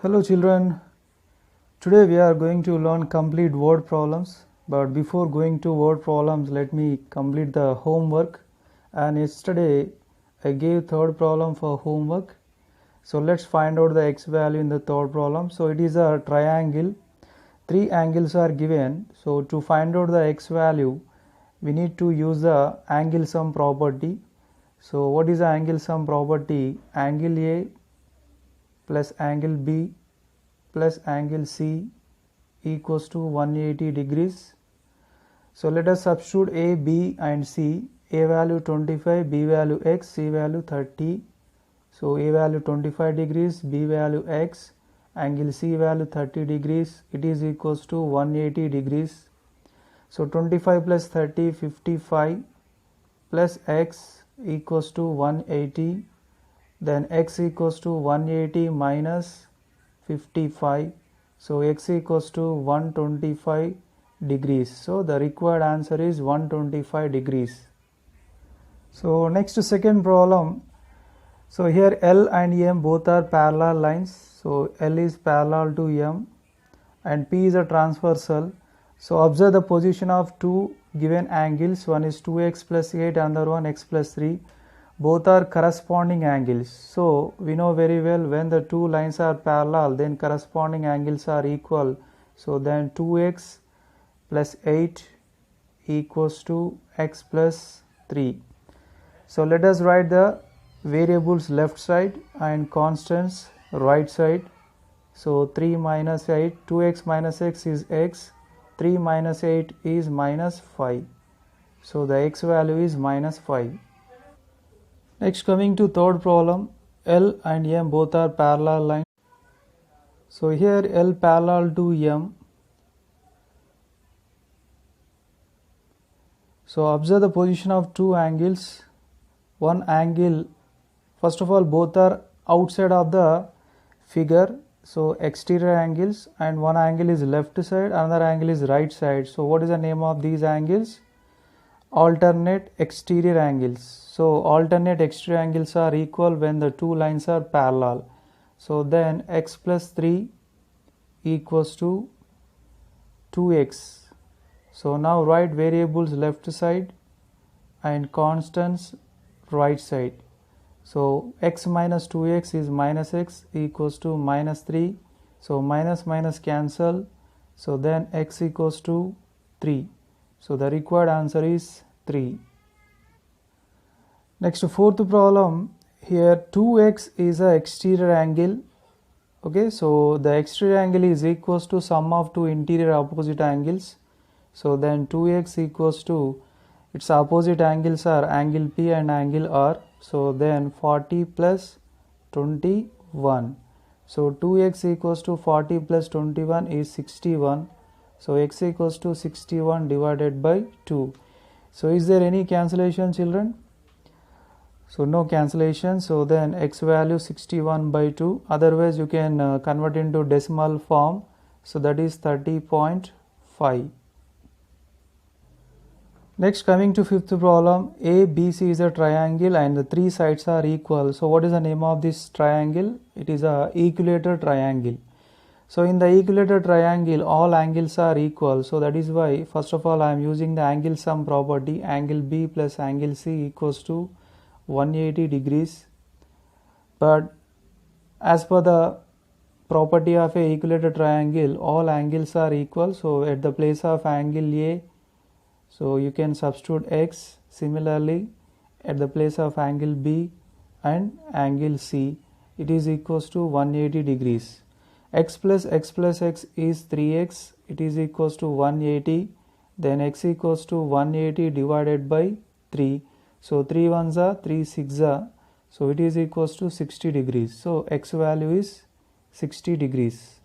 Hello children, today we are going to learn complete word problems, but before going to word problems let me complete the homework. And yesterday I gave third problem for homework. So let's find out the x value in the third problem. So it is a triangle, three angles are given. So to find out the x value we need to use the angle sum property. So what is the angle sum property? Angle A plus angle B plus angle C equals to 180 degrees. So let us substitute A, B and C. A value 25, B value x, C value 30. So A value 25 degrees, B value x, angle C value 30 degrees. It is equals to 180 degrees. So 25 plus 30, 55 plus x equals to 180. Then x equals to 180 minus 55. So x equals to 125 degrees. So the required answer is 125 degrees. So next second problem. So here L and M both are parallel lines. So L is parallel to M and P is a transversal. So observe the position of two given angles. One is 2x plus 8, another one x plus 3. Both are corresponding angles. So we know very well when the two lines are parallel then corresponding angles are equal. So then 2x plus 8 equals to x plus 3. So let us write the variables left side and constants right side. So 3 minus 8, 2x minus x is x, 3 minus 8 is minus 5. So the x value is minus 5. Next, coming to third problem, L and M both are parallel lines. So here L parallel to M. So observe the position of two angles. One angle, first of all both are outside of the figure. So exterior angles, and one angle is left side, another angle is right side. So what is the name of these angles? Alternate exterior angles. So alternate exterior angles are equal when the two lines are parallel. So then x plus 3 equals to 2x. So now write variables left side and constants right side. So x minus 2x is minus x equals to minus 3. So minus minus cancel. So then x equals to 3. So the required answer is 3. Next, fourth problem. Here 2x is a exterior angle. Okay, so the exterior angle is equals to sum of two interior opposite angles. So then 2x equals to, its opposite angles are angle P and angle R. So then 40 plus 21. So 2x equals to 40 plus 21 is 61. So x equals to 61 divided by 2. So is there any cancellation, children? So no cancellation. So then x value 61 by 2. Otherwise you can convert into decimal form. So that is 30.5. Next, coming to fifth problem, ABC is a triangle and the three sides are equal. So what is the name of this triangle? It is a equilateral triangle. So in the equilateral triangle all angles are equal. So that is why first of all I am using the angle sum property. Angle B plus angle C equals to 180 degrees. But as per the property of a equilateral triangle all angles are equal. So at the place of angle A, so you can substitute x. Similarly at the place of angle B and angle C it is equals to 180 degrees. X plus x is 3x. It is equals to 180. Then x equals to 180 divided by 3. So 3 ones are 3 6 are. So it is equals to 60 degrees. So x value is 60 degrees.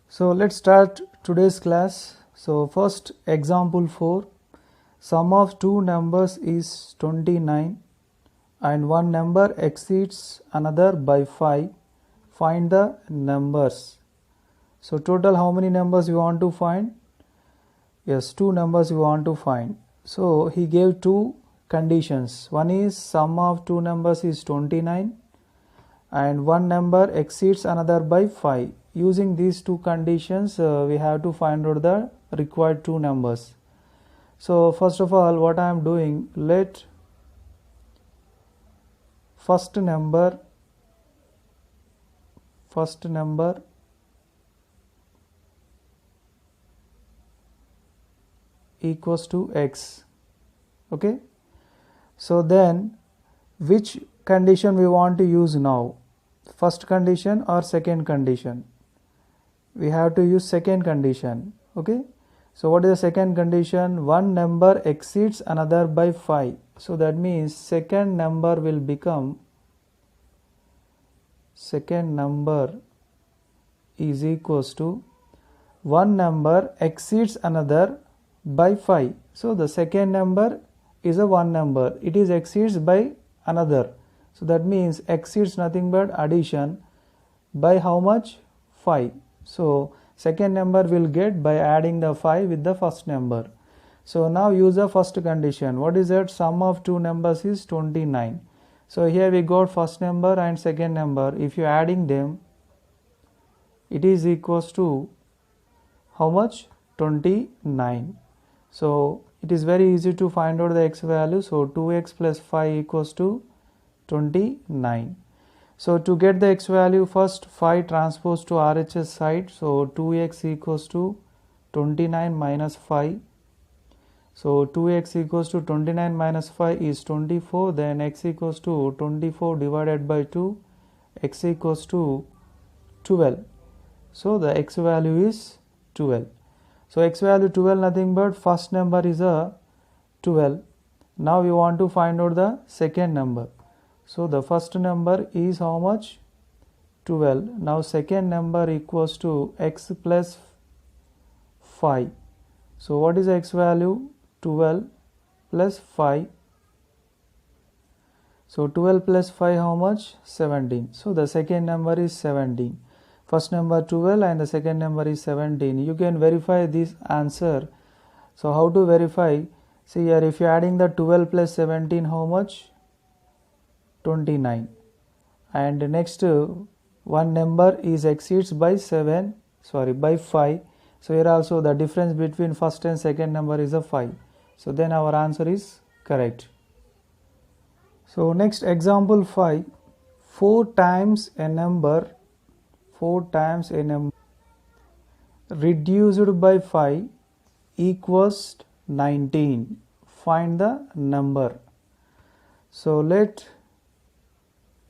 So let's start today's class. So first example 4. Sum of two numbers is 29 and one number exceeds another by 5. Find the numbers. So total how many numbers you want to find? Yes, two numbers you want to find. So he gave two conditions. One is sum of two numbers is 29 and one number exceeds another by 5. Using these two conditions, we have to find out the required two numbers. So first of all, what I am doing, let first number equals to x. Okay, so then which condition we want to use now, first condition or second condition? We have to use second condition. Okay, so what is the second condition? One number exceeds another by 5. So that means second number will become, second number is equals to one number exceeds another by 5. So the second number is a one number, it is exceeds by another. So that means exceeds nothing but addition by how much? 5. So second number will get by adding the 5 with the first number. So now use the first condition. What is that? Sum of two numbers is 29. So here we got first number and second number. If you adding them, it is equals to how much? 29. So it is very easy to find out the x value. So 2x plus 5 equals to 29. So to get the x value, first 5 transpose to RHS side. So 2x equals to 29 minus 5. So 2x equals to 29 minus 5 is 24. Then x equals to 24 divided by 2. X equals to 12. So the x value is 12. So x value 12 nothing but first number is a 12. Now we want to find out the second number. So the first number is how much? 12. Now second number equals to x plus 5. So what is the x value? 12 plus 5. So 12 plus 5 how much? 17. So the second number is 17. First number 12 and the second number is 17. You can verify this answer. So how to verify? See here, if you are adding the 12 plus 17, how much? 29. And next one number is exceeds by 5. So here also the difference between first and second number is a 5. So then our answer is correct. So next example 5, 4 times a number reduced by 5 equals 19. Find the number. So let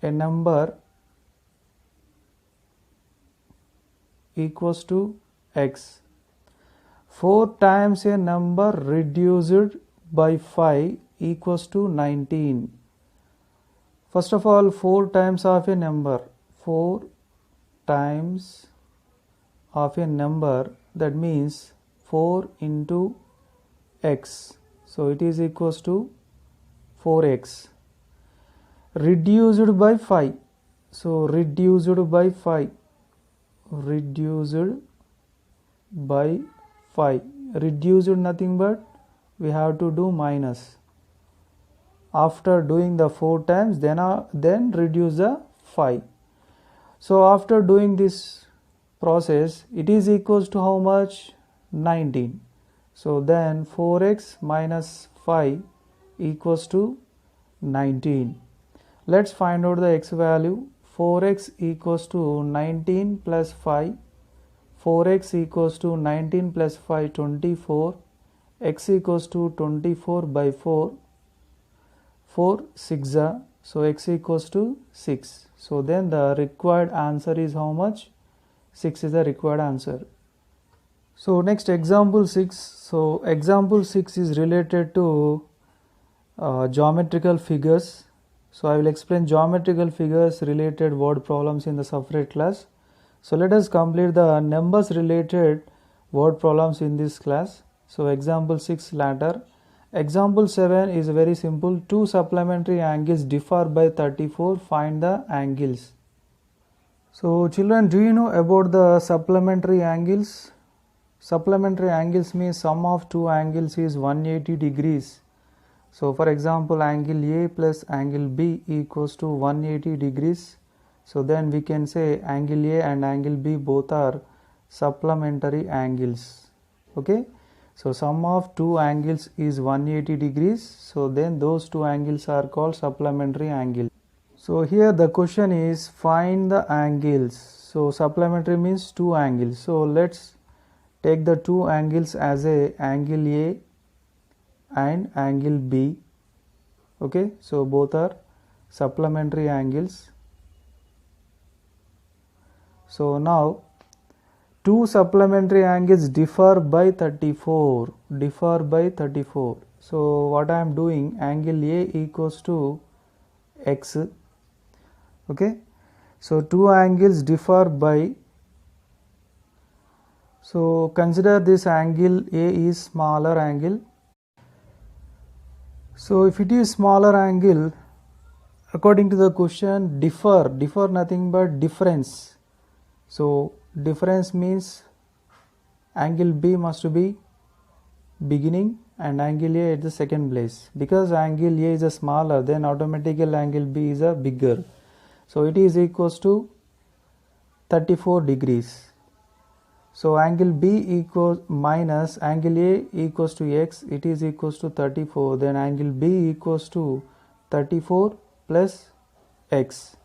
a number equals to x. 4 times a number reduced by 5 equals to 19. First of all, 4 times of a number. 4 times of a number, that means 4 into x. So it is equals to 4x. Reduced by 5. So reduced by 5. Reduced by 5. Reduced nothing but we have to do minus. After doing the 4 times, then reduce the 5. So after doing this process, it is equals to how much? 19. So then 4x minus 5 equals to 19. Let's find out the x value. 4x equals to 19 plus 5. 4x equals to 19 plus 5, 24. X equals to 24 by 4. 4 6 so x equals to 6. So then the required answer is how much? 6 is the required answer. So next example 6. So example 6 is related to geometrical figures. So I will explain geometrical figures related word problems in the separate class. So let us complete the numbers related word problems in this class. So example 6 later. Example 7 is very simple. Two supplementary angles differ by 34. Find the angles. So children, do you know about the supplementary angles? Supplementary angles means sum of two angles is 180 degrees. So for example, angle A plus angle B equals to 180 degrees. So then we can say angle A and angle B both are supplementary angles. Okay, so sum of two angles is 180 degrees. So then those two angles are called supplementary angles. So here the question is find the angles. So supplementary means two angles. So let's take the two angles as a angle A and angle B. Okay, so both are supplementary angles. So now two supplementary angles differ by 34. So what I am doing, angle A equals to x. Okay, so two angles differ by, so consider this angle A is smaller angle. So if it is smaller angle, according to the question, differ nothing but difference. So difference means angle B must be beginning and angle A at the second place. Because angle A is a smaller, then automatically angle B is a bigger. So it is equals to 34 degrees. So angle B equals minus angle A equals to x, it is equals to 34. Then angle B equals to 34 plus x.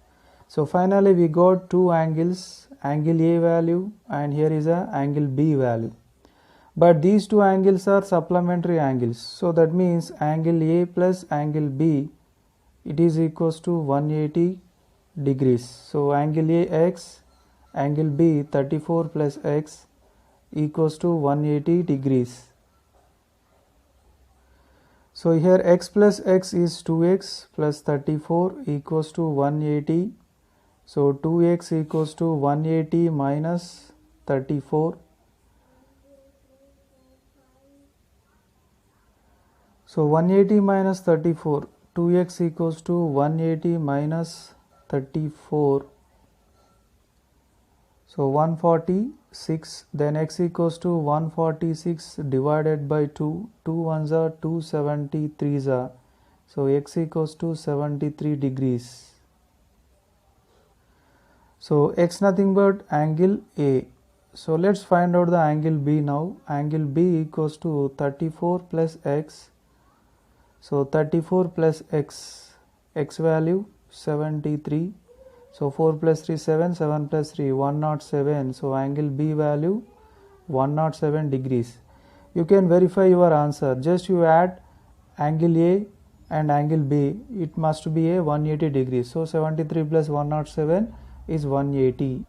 So finally we got two angles, angle A value and here is a angle B value. But these two angles are supplementary angles. So that means angle A plus angle B, it is equals to 180 degrees. So angle A x, angle B 34 plus x equals to 180 degrees. So here x plus x is 2x plus 34 equals to 180. So 2x equals to 180 minus 34. So 180 minus 34, 2x equals to 180 minus 34. So 146, then x equals to 146 divided by 2, 2 ones are 273s are. So x equals to 73 degrees. So x nothing but angle A. So let's find out the angle B now. Angle B equals to 34 plus x. So 34 plus x, x value 73. So 4 plus 3 7, 7 plus 3 107. So angle B value 107 degrees. You can verify your answer. Just you add angle A and angle B. It must be a 180 degrees. So 73 plus 107 is 180.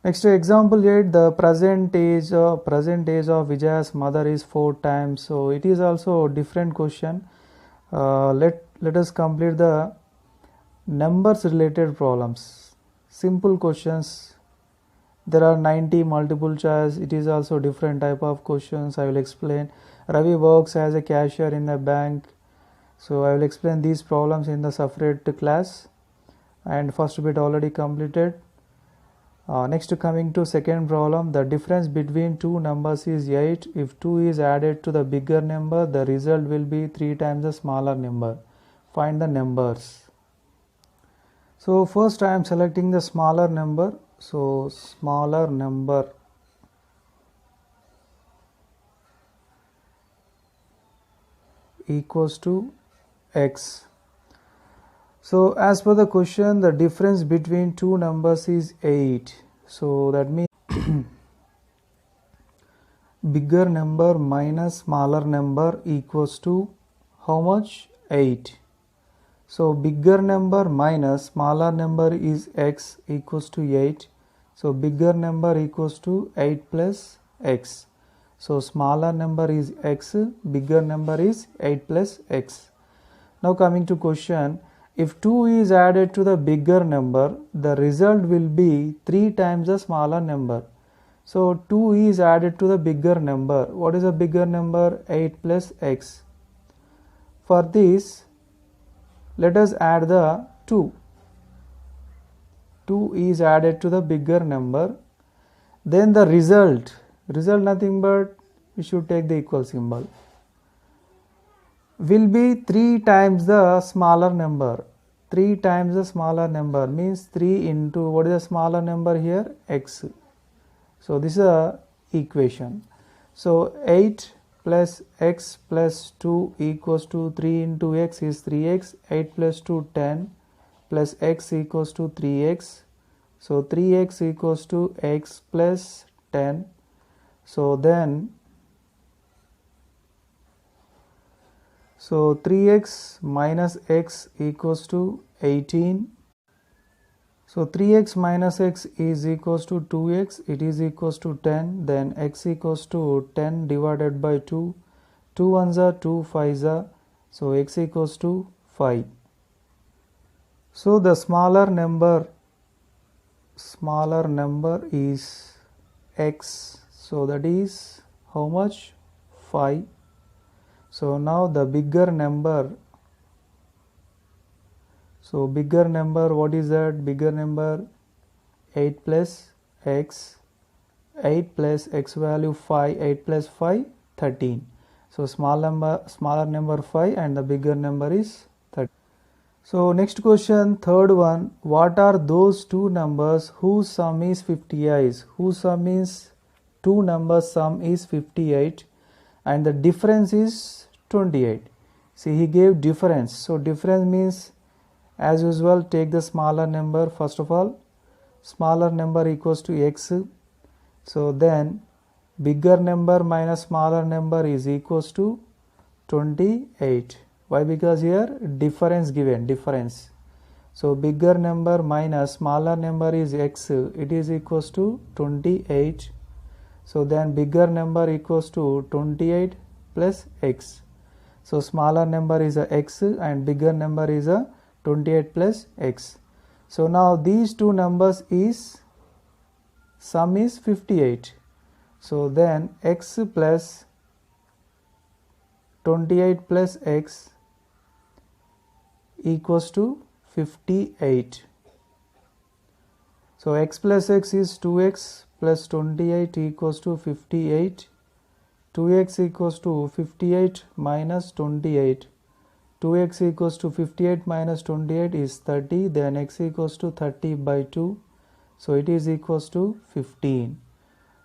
Next example 8. The present age of Vijaya's mother is 4 times. So it is also a different question. Let us complete the numbers related problems. Simple questions. There are 90 multiple choice. It is also different type of questions. I will explain. Ravi works as a cashier in a bank. So I will explain these problems in the separate class. And first bit already completed. Next coming to second problem, the difference between two numbers is 8. If 2 is added to the bigger number, the result will be 3 times the smaller number. Find the numbers. So first I am selecting the smaller number. So smaller number equals to x. So as per the question, the difference between two numbers is 8. So that means bigger number minus smaller number equals to how much? 8. So bigger number minus smaller number is x equals to 8. So bigger number equals to 8 plus x. So smaller number is x, bigger number is 8 plus x. Now coming to question, if 2 is added to the bigger number, the result will be 3 times the smaller number. So 2 is added to the bigger number. What is a bigger number? 8 plus x. For this, let us add the 2. 2 is added to the bigger number. Then the result nothing but, we should take the equal symbol, will be 3 times the smaller number. 3 times the smaller number means 3 into what is the smaller number here, x. So this is a equation. So 8 plus x plus 2 equals to 3 into x is 3x, 8 plus 2 10 plus x equals to 3x. So 3x equals to x plus 10. So then 3x minus x equals to 18. So 3x minus x is equals to 2x, it is equals to 10, then x equals to 10 divided by 2, 2 ones are 2 5s are, so x equals to 5. So the smaller number is x, so that is how much? 5. So now the bigger number, so bigger number, what is that? Bigger number 8 plus x, 8 plus x value 5, 8 plus 5 13. So smaller number 5 and the bigger number is 13. So next question, third one, what are those two numbers whose sum is 58? Whose sum is two numbers sum is 58 and the difference is 28. See, he gave difference. So difference means, as usual, take the smaller number. First of all, smaller number equals to x. So then bigger number minus smaller number is equals to 28. Why? Because here difference given, difference. So bigger number minus smaller number is x, it is equals to 28. So then bigger number equals to 28 plus x. So smaller number is a x and bigger number is a 28 plus x. So now these two numbers is sum is 58. So then x plus 28 plus x equals to 58. So x plus x is 2x plus 28 equals to 58. 2x equals to 58 minus 28. 2x equals to 58 minus 28 is 30. Then x equals to 30 by 2. So it is equals to 15.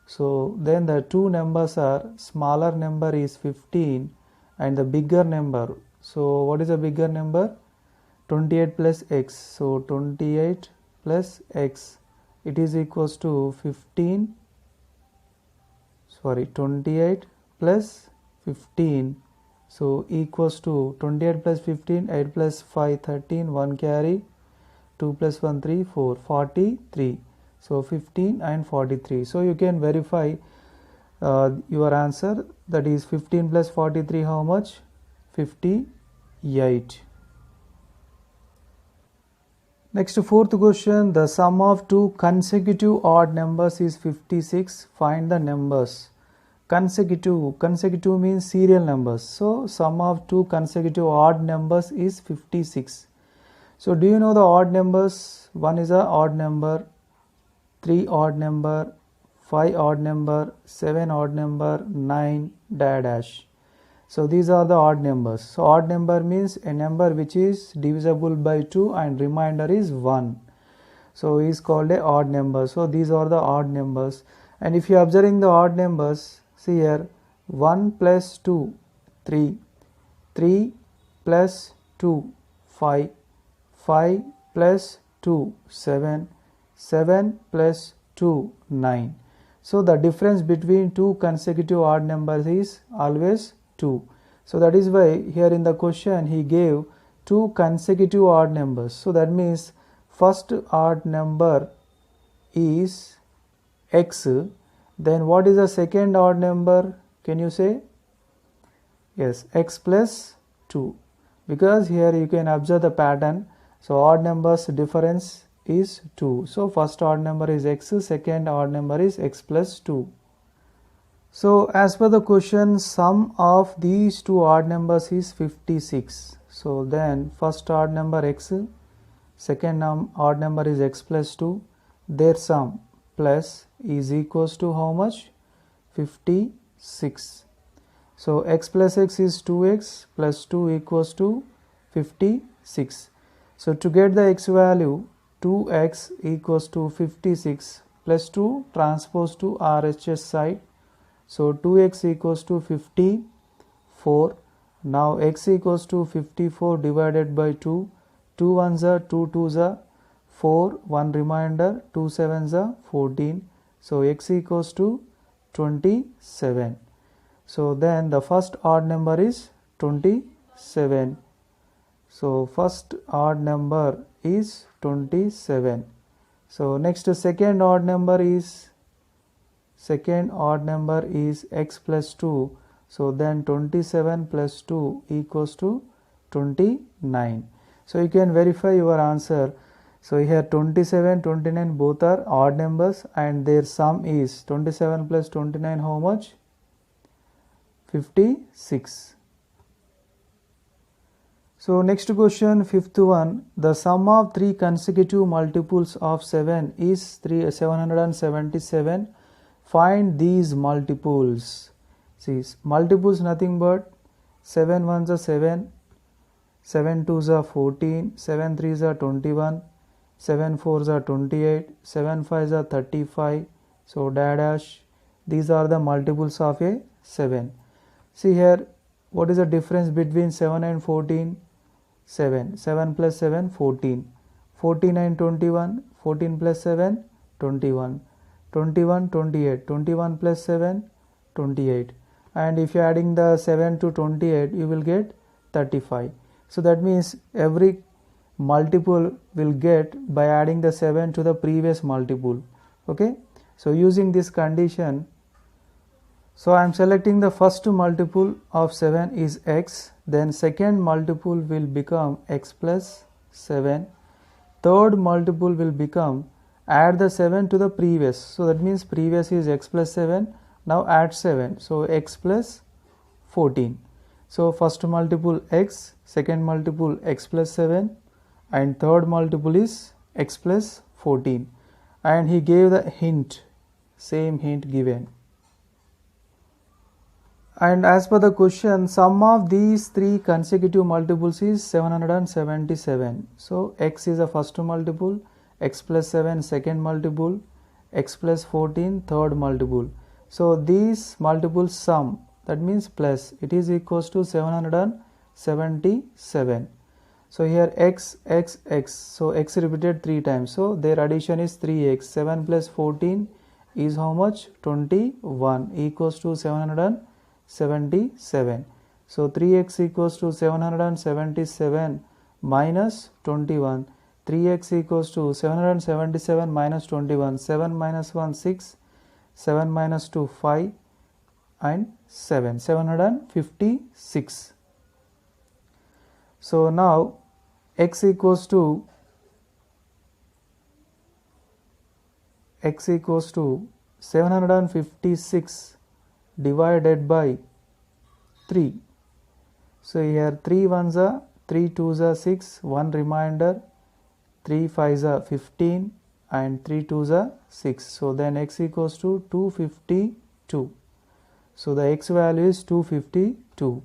So then the two numbers are, smaller number is 15 and the bigger number. So what is the bigger number? 28 plus x. So 28 plus x, it is equals to 28 plus 15. So equals to 28 plus 15, 8 plus 5 13, 1 carry, 2 plus 1 3, 4, 43. So 15 and 43. So you can verify your answer, that is 15 plus 43 how much? 58. Next, fourth question, the sum of two consecutive odd numbers is 56. Find the numbers. Consecutive means serial numbers. So sum of two consecutive odd numbers is 56. So do you know the odd numbers? 1 is a odd number, 3 odd number, 5 odd number, 7 odd number, 9 dash. So these are the odd numbers. So odd number means a number which is divisible by 2 and remainder is 1. So is called a odd number. So these are the odd numbers. And if you are observing the odd numbers, see here, 1 plus 2, 3, 3 plus 2, 5, 5 plus 2, 7, 7 plus 2, 9. So the difference between two consecutive odd numbers is always 2. So that is why here in the question he gave two consecutive odd numbers. So that means first odd number is x. Then what is the second odd number? Can you say? Yes, x plus 2. Because here you can observe the pattern. So odd numbers difference is 2. So first odd number is x, second odd number is x plus 2. So as per the question, sum of these two odd numbers is 56. So then first odd number x, second odd number is x plus 2. Their sum plus is equals to how much? 56. So x plus x is 2x plus 2 equals to 56. So to get the x value, 2x equals to 56 plus 2 transpose to RHS side. So 2x equals to 54. Now x equals to 54 divided by 2. 2 ones are 2 twos are 4, 1 remainder, 2 sevens are 14. So x equals to 27. So then the first odd number is 27. So first odd number is 27. So next second odd number is x plus 2. So then 27 plus 2 equals to 29. So you can verify your answer. So here 27, 29 both are odd numbers and their sum is 27 plus 29 how much? 56. So next question, fifth one, the sum of three consecutive multiples of 7 is 777. Find these multiples. See, multiples nothing but 7 ones are 7, 7 twos are 14, 7 threes are 21, 7 fours are 28, 7 fives are 35. So dash, these are the multiples of a 7. See here, what is the difference between 7 and 14? 7. 7 plus 7, 14. 14 and 21, 14 plus 7, 21. 21, 28. 21 plus 7, 28. And if you are adding the 7 to 28, you will get 35. So that means every multiple will get by adding the 7 to the previous multiple. Okay. So using this condition, so I am selecting the first multiple of 7 is x, then second multiple will become x plus 7, third multiple will become add the 7 to the previous, so that means previous is x plus 7, now add 7, so x plus 14. So first multiple x, second multiple x plus 7 and third multiple is x plus 14, and he gave the hint, same hint given. And as per the question, sum of these three consecutive multiples is 777. So x is the first multiple, x plus 7 second multiple, x plus 14 third multiple. So these multiples sum, that means plus, it is equals to 777. So here x, x, x, so x repeated 3 times, so their addition is 3x. 7 plus 14 is how much? 21 equals to 777. So 3x equals to 777 minus 21. 3x equals to 777 minus 21. 7 minus 1 6, 7 minus 2 5 and 7, 756. So now x equals to 756 divided by 3. So here 3 ones are 3 twos are 6, 1 remainder, 3 fives are 15 and 3 twos are 6. So then x equals to 252. So the x value is 252.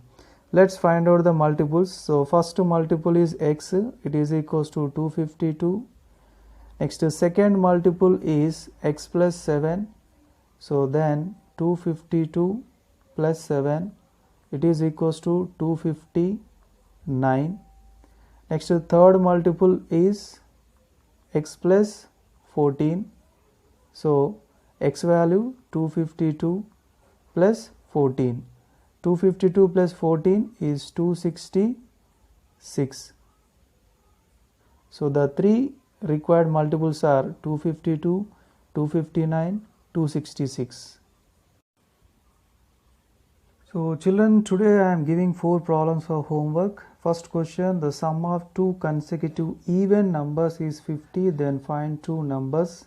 Let's find out the multiples. So first multiple is x, it is equals to 252. Next second multiple is x plus 7. So then 252 plus 7, it is equals to 259. Next third multiple is x plus 14. So x value 252 plus 14. 252 plus 14 is 266. So the three required multiples are 252, 259, 266. So children, today I am giving 4 problems for homework. First question, the sum of 2 consecutive even numbers is 50, then find 2 numbers.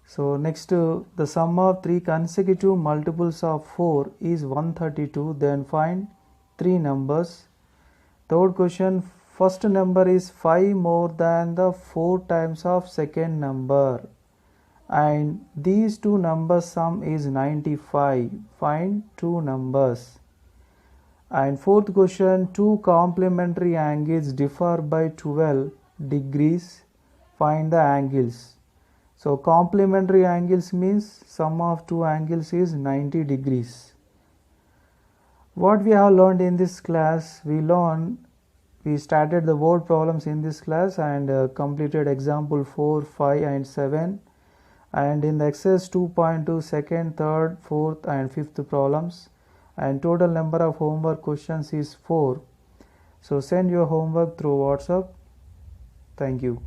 So next, the sum of 3 consecutive multiples of 4 is 132, then find 3 numbers. Third question, first number is 5 more than the 4 times of second number, and these 2 numbers sum is 95. Find 2 numbers. And fourth question, two complementary angles differ by 12 degrees. Find the angles. So complementary angles means sum of two angles is 90 degrees. What we have learned in this class, we started the word problems in this class and completed example 4, 5 and 7. And in the exercise 2.2 second, third, fourth and fifth problems, and total number of homework questions is 4. So send your homework through WhatsApp. Thank you.